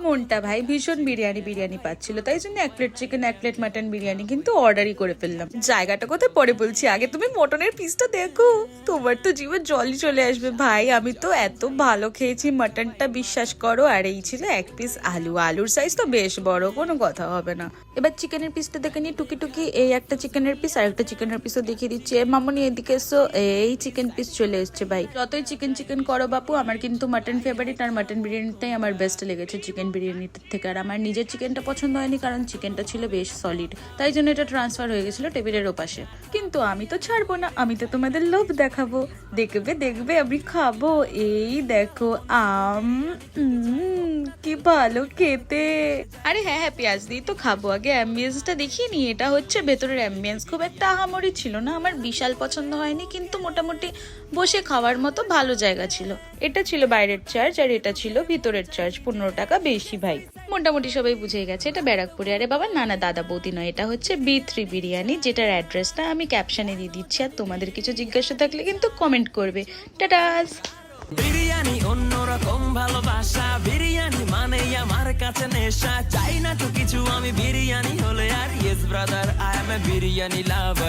মনটা ভাই ভীষণ বিরিয়ানি বিরিয়ানি পাচ্ছিল, তাই জন্য 1 plate chicken 1 plate mutton biryani কিন্তু অর্ডারই করে ফেললাম। জায়গাটা কোথায় পরে বলছি, আগে তুমি মটনের পিসটা দেখো, তোমার তো জিভে জলই চলে আসবে ভাই। আমি তো এত ভালো খেয়েছি মাটনটা, বিশ্বাস করো। আর এই ছিল 1 পিস আলু, আলুর সাইজ তো বেশ বড়, কোনো কথা হবে না। এবার চিকেনের পিসটা দেখে নিই টুকি টুকি। এই একটা চিকেনের পিস, আর একটা চিকেনের পিসও দেখিয়ে দিচ্ছি। মামনি এদিকে এসো, এই চিকেন পিস চলে এসছে ভাই। যতই চিকেন চিকেন করো বাপু, আমার কিন্তু মাটন ফেভারিট, আর মাটন বিরিয়ানিটাই আমার বেস্ট লেগেছে চিকেন বিরিয়ানির থেকে। আর আমার নিজের চিকেনটা পছন্দ হয়নি, কারণ চিকেনটা ছিল বেশ সলিড, তাই জন্য এটা ট্রান্সফার হয়ে গেছিল টেবিলের ওপাশে। কিন্তু আমি তো ছাড়বো না, আমি তো তোমাদের লোভ দেখাবো। দেখবে দেখবে আমি খাবো। এই দেখো কি ভালো খেতে। আরে হ্যাঁ হ্যাঁ, পেঁয়াজ দিয়ে তো খাবো, আগে অ্যাম্বিয়েন্সটা দেখিয়ে নি। এটা হচ্ছে ভেতরের অ্যাম্বিয়েন্স, খুব একটা আহামরি ছিল না, আমার বিশাল পছন্দ হয়নি, কিন্তু মোটামুটি বসে খাওয়ার মতো ভালো জায়গা ছিল। এটা ছিল বাইরের চার্জ, আর এটা ছিল ভিতরের চার্জ, 15 টাকা বেশি ভাই। মোটামুটি সবাই বুঝে গেছে এটা ব্যারাকপুরে। আরে বাবা না না, দাদা বৌদি নয়, এটা হচ্ছে B3 বিরিয়ানি, যেটার অ্যাড্রেসটা আমি ক্যাপশনে দিয়ে দিচ্ছি। আর তোমাদের কিছু জিজ্ঞাসা থাকলে কিন্তু কমেন্ট করবে। টাটাস। বিরিয়ানি অন্যরকম ভালোবাসা, বিরিয়ানি মানে আমার কাছে নেশা, চাই না তো কিছু আমি বিরিয়ানি হলে আর, yes brother I am a biryani lover.